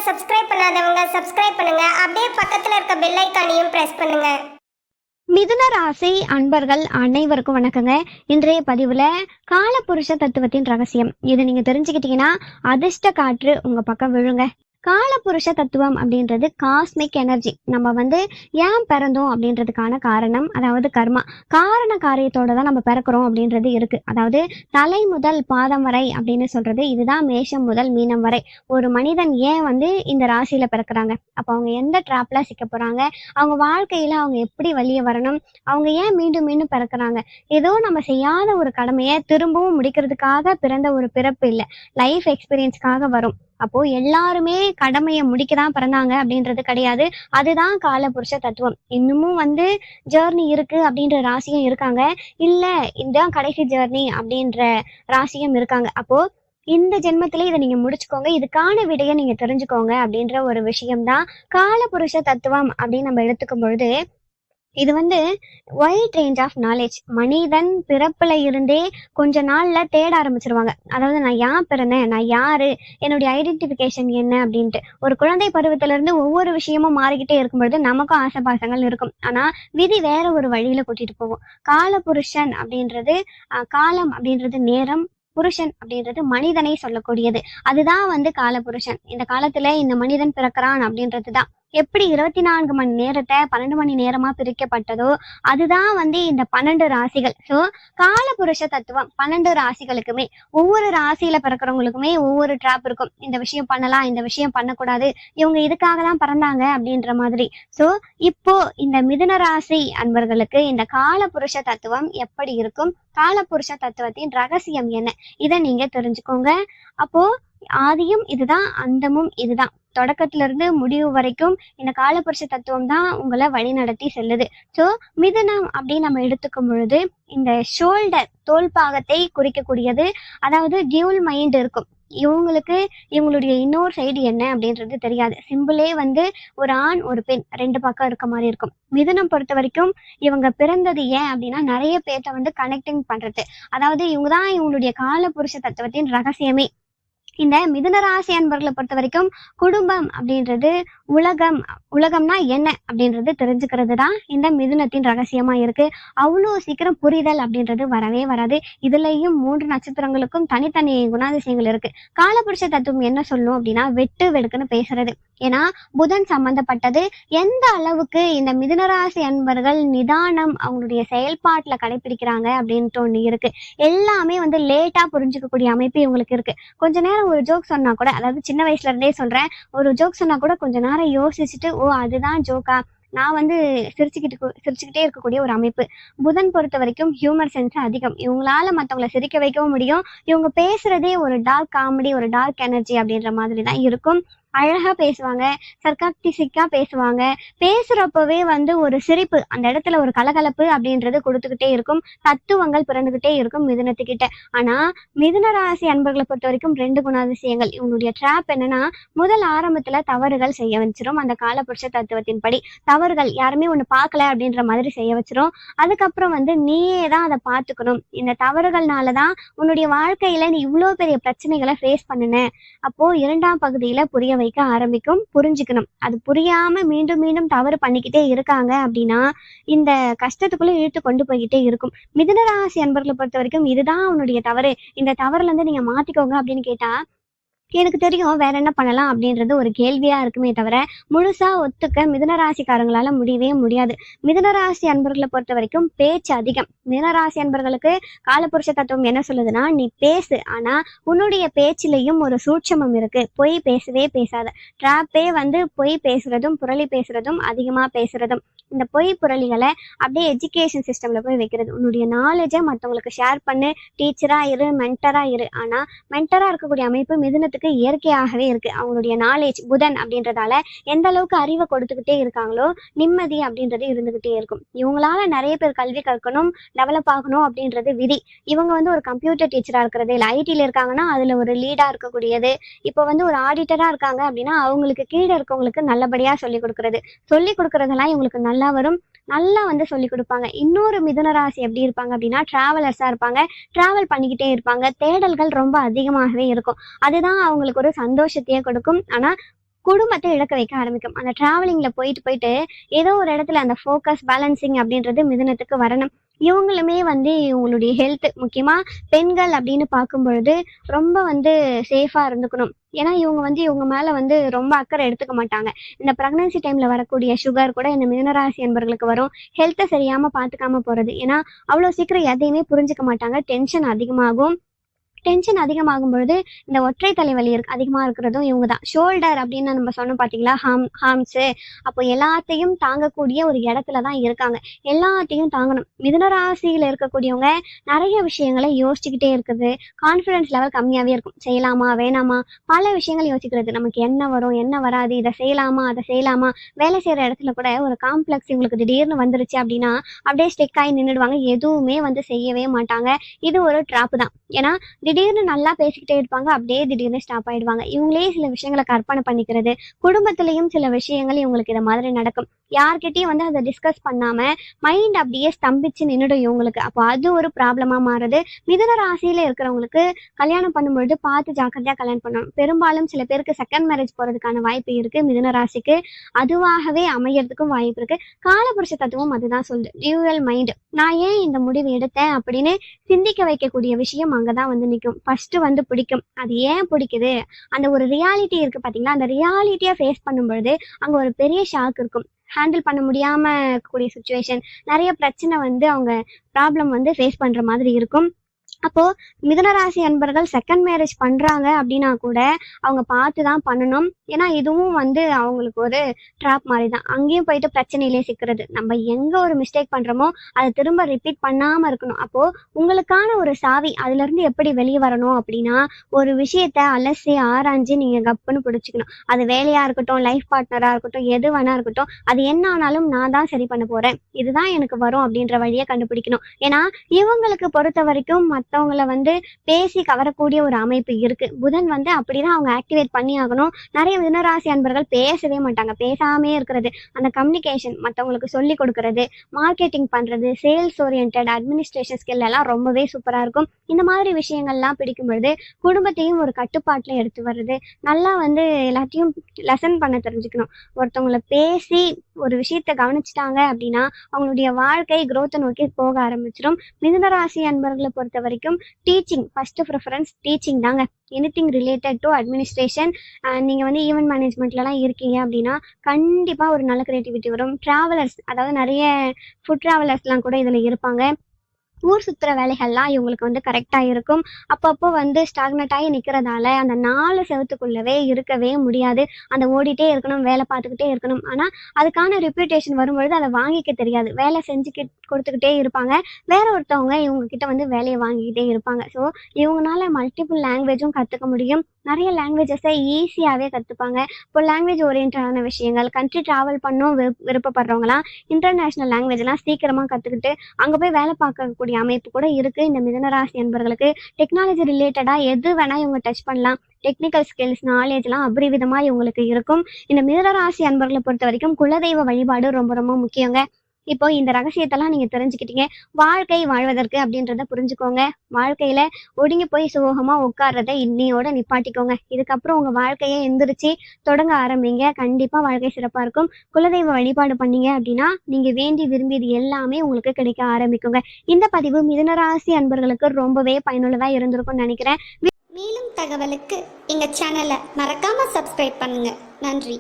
Subscribe பண்ணாதவங்க subscribe பண்ணுங்க. அப்படியே பக்கத்துல இருக்க பெல் ஐகானையும் பிரஸ் பண்ணுங்க. மிதுன ராசி அன்பர்கள் அனைவருக்கும் வணக்கங்க. இன்றைய பதிவுல காலபுருஷ தத்துவத்தின் ரகசியம் இது நீங்க தெரிஞ்சுக்கிட்டீங்கன்னா அதிர்ஷ்ட காற்று உங்க பக்கம் விழுங்க. காலபுருஷ தத்துவம் அப்படின்றது காஸ்மிக் எனர்ஜி. நம்ம ஏன் பிறந்தோம் அப்படின்றதுக்கான காரணம், அதாவது கர்மா, காரண காரியத்தோட தான் நம்ம பிறக்கிறோம் அப்படின்றது இருக்கு. அதாவது தலை முதல் பாதம் வரை அப்படின்னு சொல்றது இதுதான். மேஷம் முதல் மீனம் வரை ஒரு மனிதன் ஏன் இந்த ராசியில பிறக்கிறாங்க, அப்போ அவங்க எந்த ட்ராப்ல சிக்க போறாங்க, அவங்க வாழ்க்கையில அவங்க எப்படி வெளியே வரணும், அவங்க ஏன் மீண்டும் மீண்டும் பிறக்கிறாங்க, ஏதோ நம்ம செய்யாத ஒரு கடமையை திரும்பவும் முடிக்கிறதுக்காக பிறந்த ஒரு பிறப்பு இல்லை, லைஃப் எக்ஸ்பீரியன்ஸ்க்காக வரும். அப்போ எல்லாருமே கடமையை முடிக்கதான் பிறந்தாங்க அப்படின்றது கிடையாது. அதுதான் காலபுருஷ தத்துவம். இன்னமும் ஜேர்னி இருக்கு அப்படின்ற ராசியும் இருக்காங்க, இல்ல இதுதான் கடைசி ஜேர்னி அப்படின்ற ராசியும் இருக்காங்க. அப்போ இந்த ஜென்மத்திலே இதை நீங்க முடிச்சுக்கோங்க, இதுக்கான விடையை நீங்க தெரிஞ்சுக்கோங்க அப்படின்ற ஒரு விஷயம்தான் காலபுருஷ தத்துவம் அப்படின்னு நம்ம எடுத்துக்கும் பொழுது இது வைட் ரேஞ்ச் ஆஃப் நாலேஜ். மனிதன் பிறப்புல இருந்தே கொஞ்ச நாள்ல தேட ஆரம்பிச்சிருவாங்க. அதாவது நான் ஏன் பிறந்தேன், நான் யாரு, என்னுடைய ஐடென்டிஃபிகேஷன் என்ன அப்படின்ட்டு. ஒரு குழந்தை பருவத்துல இருந்து ஒவ்வொரு விஷயமும் மாறிக்கிட்டே இருக்கும்பொழுது நமக்கும் ஆசைபாசங்கள் இருக்கும். ஆனா விதி வேற ஒரு வழியில கூட்டிட்டு போகும். காலபுருஷன் அப்படின்றது காலம் அப்படின்றது நேரம், புருஷன் அப்படின்றது மனிதனை சொல்லக்கூடியது. அதுதான் காலபுருஷன். இந்த காலத்துல இந்த மனிதன் பிறக்கிறான் அப்படின்றதுதான். எப்படி 24 மணி நேரத்தை 12 மணி நேரமா பிரிக்கப்பட்டதோ அதுதான் இந்த 12 ராசிகள். ஸோ காலபுருஷ தத்துவம் 12 ராசிகளுக்குமே, ஒவ்வொரு ராசியில பிறக்கிறவங்களுக்குமே ஒவ்வொரு ட்ராப் இருக்கும். இந்த விஷயம் பண்ணலாம், இந்த விஷயம் பண்ணக்கூடாது, இவங்க இதுக்காக தான் பிறந்தாங்க அப்படின்ற மாதிரி. ஸோ இப்போ இந்த மிதுன ராசி அன்பர்களுக்கு இந்த காலபுருஷ தத்துவம் எப்படி இருக்கும், காலபுருஷ தத்துவத்தின் ரகசியம் என்ன, இதை நீங்க தெரிஞ்சுக்கோங்க. அப்போ ஆதியும் இதுதான், அந்தமும் இதுதான். தொடக்கத்துல இருந்து முடிவு வரைக்கும் இந்த காலபுருஷ தத்துவம் தான் உங்களை வழி நடத்தி செல்லுது. ஸோ மிதுனம் அப்படின்னு நம்ம எடுத்துக்கும் பொழுது இந்த ஷோல்டர், தோல் பாகத்தை குறிக்கக்கூடியது. அதாவது டியூல் மைண்ட் இருக்கும் இவங்களுக்கு. இவங்களுடைய இன்னொரு சைடு என்ன அப்படின்றது தெரியாது. சிம்பிளே ஒரு ஆண் ஒரு பெண் ரெண்டு பக்கம் இருக்க மாதிரி இருக்கும். மிதுனம் பொறுத்த வரைக்கும் இவங்க பிறந்தது ஏன் அப்படின்னா நிறைய பேர்த்த கனெக்டிங் பண்றது. அதாவது இவங்க தான் இவங்களுடைய காலபுருஷ தத்துவத்தின் ரகசியமே. இந்த மிதுன ராசி அன்பர்களை பொறுத்த வரைக்கும் குடும்பம் அப்படின்றது உலகம்னா என்ன அப்படின்றது தெரிஞ்சுக்கிறது தான் இந்த மிதுனத்தின் ரகசியமா இருக்கு. அவ்வளோ சீக்கிரம் புரிதல் அப்படின்றது வரவே வராது. இதுலயும் 3 நட்சத்திரங்களுக்கும் தனித்தனி குணாதிசயங்கள் இருக்கு. காலபுருஷ தத்துவம் என்ன சொல்லும் அப்படின்னா வெட்டு வெடுக்குன்னு பேசுறது. ஏன்னா புதன் சம்பந்தப்பட்டது. எந்த அளவுக்கு இந்த மிதுனராசி அன்பர்கள் நிதானம் அவங்களுடைய செயல்பாட்டுல கடைபிடிக்கிறாங்க அப்படின்ட்டு ஒண்ணு இருக்கு. எல்லாமே லேட்டா புரிஞ்சுக்கக்கூடிய அமைப்பு இவங்களுக்கு இருக்கு. கொஞ்ச நேரம் ஒரு ஜோக் சொன்னா கூட, அதாவது சின்ன வயசுல இருந்தே சொல்றேன், ஒரு ஜோக் சொன்னா கூட கொஞ்ச நேரம் யோசிச்சுட்டு ஓ அதுதான் ஜோக்கா, நான் சிரிச்சுக்கிட்டே இருக்கக்கூடிய ஒரு அமைப்பு. புதன் பொறுத்த வரைக்கும் ஹியூமர் சென்ஸ் அதிகம். இவங்களால மற்றவங்களை சிரிக்க வைக்கவும் முடியும். இவங்க பேசுறதே ஒரு டார்க் காமெடி, ஒரு டார்க் எனர்ஜி அப்படின்ற மாதிரி தான் இருக்கும். அழகா பேசுவாங்க, சர்க்காஸ்டிக்கா பேசுவாங்க. பேசுறப்பவே ஒரு சிரிப்பு, அந்த இடத்துல ஒரு கலகலப்பு அப்படின்றது கொடுத்துக்கிட்டே இருக்கும். தத்துவங்கள் பிறந்துகிட்டே இருக்கும் மிதுனத்துக்கிட்ட. ஆனா மிதுன ராசி அன்பர்களை பொறுத்த வரைக்கும் 2 குணாதிசயங்கள். இவங்களுடைய ட்ராப் என்னன்னா, முதல் ஆரம்பத்துல தவறுகள் செய்ய வச்சிரும். அந்த காலபுருஷ தத்துவத்தின் படி தவறுகள் யாருமே ஒண்ணு பார்க்கல அப்படின்ற மாதிரி செய்ய வச்சிரும். அதுக்கப்புறம் நீயே தான் அதை பார்த்துக்கணும். இந்த தவறுகள்னாலதான் உன்னுடைய வாழ்க்கையில நீ இவ்வளவு பெரிய பிரச்சனைகளை ஃபேஸ் பண்ணுன. அப்போ 2ஆம் பகுதியில புரிய வைக்க ஆரம்பிக்கும். புரிஞ்சுக்கணும். அது புரியாம மீண்டும் மீண்டும் தவறு பண்ணிக்கிட்டே இருக்காங்க அப்படின்னா இந்த கஷ்டத்துக்குள்ள இழுத்து கொண்டு போய்கிட்டே இருக்கும். மிதுனராசி அன்பர்களை பொறுத்த வரைக்கும் இதுதான் உன்னுடைய தவறு, இந்த தவறுல இருந்து நீங்க மாத்திக்கோங்க அப்படின்னு கேட்டா எனக்கு தெரியும் வேற என்ன பண்ணலாம் அப்படின்றது ஒரு கேள்வியா இருக்குமே தவிர முழுசா ஒத்துக்க மிதுனராசிக்காரங்களால முடியவே முடியாது. மிதுனராசி அன்பர்களை பொறுத்த வரைக்கும் பேச்சு அதிகம். மிதுனராசி அன்பர்களுக்கு காலபுருஷ தத்துவம் என்ன சொல்லுதுன்னா, நீ பேசு, ஆனா உன்னுடைய பேச்சிலையும் ஒரு சூட்சமம் இருக்கு. பொய் பேசவே பேசாத. ட்ராப்பே பொய் பேசுறதும் புரளி பேசுறதும் அதிகமா பேசுறதும். இந்த பொய் புரளிகளை அப்படியே எஜுகேஷன் சிஸ்டம்ல போய் வைக்கிறது. உன்னுடைய நாலேஜை மற்றவங்களுக்கு ஷேர் பண்ணு, டீச்சரா இரு, மென்டரா இரு. ஆனா மென்டரா இருக்கக்கூடிய அமைப்பு மிதுனத்துக்கு இயற்கையாகவே இருக்கு. அவங்களுடைய நாலேஜ் புதன் அப்படின்றதால எந்த அளவுக்கு அறிவை கொடுத்துக்கிட்டே இருக்காங்களோ நிம்மதி அப்படின்றது இருந்துகிட்டே இருக்கும். இவங்களால நிறைய பேர் கல்வி கற்கணும், டெவலப் ஆகணும் அப்படின்றது விதி. இவங்க ஒரு கம்ப்யூட்டர் டீச்சரா இருக்கிறது, இல்லை ஐடில இருக்காங்கன்னா அதுல ஒரு லீடா இருக்கக்கூடியது. இப்போ ஒரு ஆடிட்டரா இருக்காங்க அப்படின்னா அவங்களுக்கு கீழே இருக்கவங்களுக்கு நல்லபடியா சொல்லி கொடுக்கறதெல்லாம் இவங்களுக்கு நல்லா வரும். நல்லா சொல்லி கொடுப்பாங்க. இன்னொரு மிதுன ராசி எப்படி இருப்பாங்க அப்படின்னா டிராவலர்ஸா இருப்பாங்க. டிராவல் பண்ணிக்கிட்டே இருப்பாங்க. தேடல்கள் ரொம்ப அதிகமாகவே இருக்கும். அதுதான் அவங்களுக்கு ஒரு சந்தோஷத்தையே கொடுக்கும். ஆனா குடும்பத்தை இழக்க வைக்க ஆரம்பிக்கும். அந்த டிராவலிங்ல போயிட்டு போயிட்டு ஏதோ ஒரு இடத்துல அந்த ஃபோக்கஸ் பேலன்சிங் அப்படின்றது மிதுனத்துக்கு வரணும். இவங்களுமே வந்து இவங்களுடைய ஹெல்த், முக்கியமா பெண்கள் அப்படின்னு பார்க்கும் பொழுது ரொம்ப வந்து சேஃபா இருந்துக்கணும். ஏன்னா இவங்க வந்து இவங்க மேல வந்து ரொம்ப அக்கறை எடுத்துக்க மாட்டாங்க. இந்த பிரெக்னன்சி டைம்ல வரக்கூடிய சுகர் கூட இந்த மிதுனராசி என்பர்களுக்கு வரும். ஹெல்த்தை சரியாம பாத்துக்காம போறது. ஏன்னா அவ்வளவு சீக்கிரம் எதையுமே புரிஞ்சுக்க மாட்டாங்க. டென்ஷன் அதிகமாகும் பொழுது இந்த ஒற்றை தலைவலி அதிகமா இருக்கிறதும் இவங்க தான். ஷோல்டர் அப்படின்னு நம்ம சொன்னோம் பாத்தீங்களா, ஹார்ம்ஸ். அப்போ எல்லாத்தையும் தாங்கக்கூடிய ஒரு இடத்துல தான் இருக்காங்க. எல்லாத்தையும் தாங்கணும். மிதுன ராசியில இருக்கக்கூடியவங்க நிறைய விஷயங்களை யோசிச்சுக்கிட்டே இருக்குது. கான்ஃபிடன்ஸ் லெவல் கம்மியாவே இருக்கும். செய்யலாமா வேணாமா, பல விஷயங்கள் யோசிக்கிறது. நமக்கு என்ன வரும் என்ன வராது, இதை செய்யலாமா அதை செய்யலாமா. வேலை செய்யற இடத்துல கூட ஒரு காம்ப்ளெக்ஸ் இவங்களுக்கு திடீர்னு வந்துருச்சு அப்படின்னா அப்படியே ஸ்டெக் ஆகி நின்றுடுவாங்க. எதுவுமே வந்து செய்யவே மாட்டாங்க. இது ஒரு ட்ராப் தான். ஏன்னா திடீர்னு நல்லா பேசிக்கிட்டே இருப்பாங்க, அப்படியே திடீர்னு ஸ்டாப் ஆயிடுவாங்க. இவங்களே சில விஷயங்களை கற்பனை பண்ணிக்கிறது. குடும்பத்திலையும் சில விஷயங்கள் இவங்களுக்கு இது மாதிரி நடக்கும். யார்கிட்டயும் வந்து அதை டிஸ்கஸ் பண்ணாம மைண்ட் அப்படியே ஸ்தம்பிச்சு நின்றுடும் இவங்களுக்கு. அப்போ அது ஒரு ப்ராப்ளமா மாறுது. மிதுன ராசியில இருக்கிறவங்களுக்கு கல்யாணம் பண்ணும்பொழுது பார்த்து ஜாக்கிரதையா கல்யாணம் பண்ணணும். பெரும்பாலும் சில பேருக்கு செகண்ட் மேரேஜ் போறதுக்கான வாய்ப்பு இருக்கு. மிதுன ராசிக்கு அதுவாகவே அமையறதுக்கும் வாய்ப்பு இருக்கு. காலபுருஷ தத்துவம் அதுதான் சொல்லுது. Dual mind. நான் ஏன் இந்த முடிவு எடுத்தேன் அப்படின்னு சிந்திக்க வைக்கக்கூடிய விஷயம் அங்கதான் வந்து நிற்கும். ஃபர்ஸ்ட் வந்து பிடிக்கும். அது ஏன் பிடிக்குது, அந்த ஒரு ரியாலிட்டி இருக்கு பாத்தீங்களா, அந்த ரியாலிட்டியை ஃபேஸ் பண்ணும்பொழுது அங்க ஒரு பெரிய ஷாக் இருக்கும். ஹேண்டில் பண்ண முடியாம இருக்கக்கூடிய சுச்சுவேஷன், நிறைய பிரச்சனை வந்து அவங்க ப்ராப்ளம் வந்து ஃபேஸ் பண்ற மாதிரி இருக்கும். அப்போ மிதுனராசி அன்பர்கள் செகண்ட் மேரேஜ் பண்றாங்க அப்படின்னா கூட அவங்க பார்த்துதான் பண்ணணும். ஏன்னா இதுவும் வந்து அவங்களுக்கு ஒரு ட்ராப் மாதிரி தான். அங்கேயும் போயிட்டு பிரச்சனையிலே சிக்கிறது. நம்ம எங்க ஒரு மிஸ்டேக் பண்றோமோ அதை திரும்ப ரிப்பீட் பண்ணாம இருக்கணும். அப்போ உங்களுக்கான ஒரு சாவி, அதுல இருந்து எப்படி வெளியே வரணும் அப்படின்னா, ஒரு விஷயத்த அலசி ஆராய்ஞ்சு நீங்க கப்புன்னு பிடிச்சிக்கணும். அது வேலையா இருக்கட்டும், லைஃப் பார்ட்னரா இருக்கட்டும், எது வேணா இருக்கட்டும், அது என்ன ஆனாலும் நான் தான் சரி பண்ண போறேன், இதுதான் எனக்கு வரும் அப்படின்ற வழியை கண்டுபிடிக்கணும். ஏன்னா இவங்களுக்கு பொறுத்த வரைக்கும் மற்றவங்கள வந்து பேசி கவரக்கூடிய ஒரு அமைப்பு இருக்கு. புதன் வந்து அப்படிதான் அவங்க ஆக்டிவேட் பண்ணி ஆகணும். நிறைய மிதுனராசி அன்பர்கள் பேசவே மாட்டாங்க. பேசாமே இருக்கிறது. அந்த கம்யூனிகேஷன், மற்றவங்களுக்கு சொல்லி கொடுக்கறது, மார்க்கெட்டிங் பண்றது, சேல்ஸ் ஓரியன்ட், அட்மினிஸ்ட்ரேஷன் ஸ்கில் எல்லாம் ரொம்பவே சூப்பரா இருக்கும். இந்த மாதிரி விஷயங்கள்லாம் பிடிக்கும் பொழுது குடும்பத்தையும் ஒரு கட்டுப்பாட்டுல எடுத்து வர்றது, நல்லா வந்து எல்லாத்தையும் லெசன் பண்ண தெரிஞ்சுக்கணும். ஒருத்தவங்களை பேசி ஒரு விஷயத்த கவனிச்சிட்டாங்க அப்படின்னா அவங்களுடைய வாழ்க்கை growth நோக்கி போக ஆரம்பிச்சிடும். மிதுனராசி அன்பர்களை பொறுத்த வரைக்கும் டீச்சிங் ஃபர்ஸ்ட் ப்ரிஃபரன்ஸ். டீச்சிங் தாங்க. Anything related to administration. நீங்கள் வந்து ஈவெண்ட் மேனேஜ்மெண்ட்லலாம் இருக்கீங்க அப்படின்னா கண்டிப்பாக ஒரு நல்ல கிரியேட்டிவிட்டி வரும். ட்ராவலர்ஸ், அதாவது நிறைய ஃபுட் ட்ராவலர்ஸ்லாம் கூட இதில் இருப்பாங்க. ஊர் சுற்றுற வேலைகள்லாம் இவங்களுக்கு வந்து கரெக்டாக இருக்கும். அப்பப்போ வந்து ஸ்டாக்னட் ஆகி நிற்கிறதால அந்த 4 செவத்துக்குள்ளவே இருக்கவே முடியாது. அந்த ஓடிட்டே இருக்கணும், வேலை பார்த்துக்கிட்டே இருக்கணும். ஆனால் அதுக்கான ரெப்யூட்டேஷன் வரும்பொழுது அதை வாங்கிக்க தெரியாது. வேலை செஞ்சு கொடுத்துக்கிட்டே இருப்பாங்க. வேற ஒருத்தவங்க இவங்க கிட்ட வந்து வேலையை வாங்கிக்கிட்டே இருப்பாங்க. ஸோ இவங்களால மல்டிபிள் லாங்குவேஜும் கற்றுக்க முடியும். நிறைய லாங்குவேஜஸை ஈஸியாகவே கற்றுப்பாங்க. இப்போ லாங்குவேஜ் ஓரியன்டான விஷயங்கள், கண்ட்ரி ட்ராவல் பண்ணணும் விருப்பப்படுறவங்களாம் இன்டர்நேஷ்னல் லாங்குவேஜ்லாம் சீக்கிரமாக கற்றுக்கிட்டு அங்கே போய் வேலை பார்க்கக்கூடிய அமைப்பு கூட இருக்குது இந்த மிதுனராசி என்பர்களுக்கு. டெக்னாலஜி ரிலேட்டடாக எது வேணால் இவங்க டச் பண்ணலாம். டெக்னிக்கல் ஸ்கில்ஸ், நாலேஜ்லாம் அபரிவிதமாக இவங்களுக்கு இருக்கும். இந்த மிதுனராசி அன்பர்களை பொறுத்த வரைக்கும் குலதெய்வ வழிபாடு ரொம்ப ரொம்ப முக்கியங்க. இப்போ இந்த ரகசியத்தெல்லாம் நீங்க தெரிஞ்சுக்கிட்டீங்க. வாழ்க்கை வாழ்வதற்கு அப்படின்றத புரிஞ்சுக்கோங்க. வாழ்க்கையில ஒடுங்கி போய் சுகமா உட்கார்றத இன்னையோட நிப்பாட்டிக்கோங்க. இதுக்கப்புறம் உங்க வாழ்க்கையை எந்திரிச்சு தொடங்க ஆரம்பிங்க. கண்டிப்பா வாழ்க்கை சிறப்பா இருக்கும். குலதெய்வ வழிபாடு பண்ணீங்க அப்படின்னா நீங்க வேண்டி விரும்பியது எல்லாமே உங்களுக்கு கிடைக்க ஆரம்பிக்குங்க. இந்த பதிவு மிதுனராசி அன்பர்களுக்கு ரொம்பவே பயனுள்ளதா இருந்திருக்கும்னு நினைக்கிறேன். மேலும் தகவலுக்கு எங்க சேனலை மறக்காம சப்ஸ்கிரைப் பண்ணுங்க. நன்றி.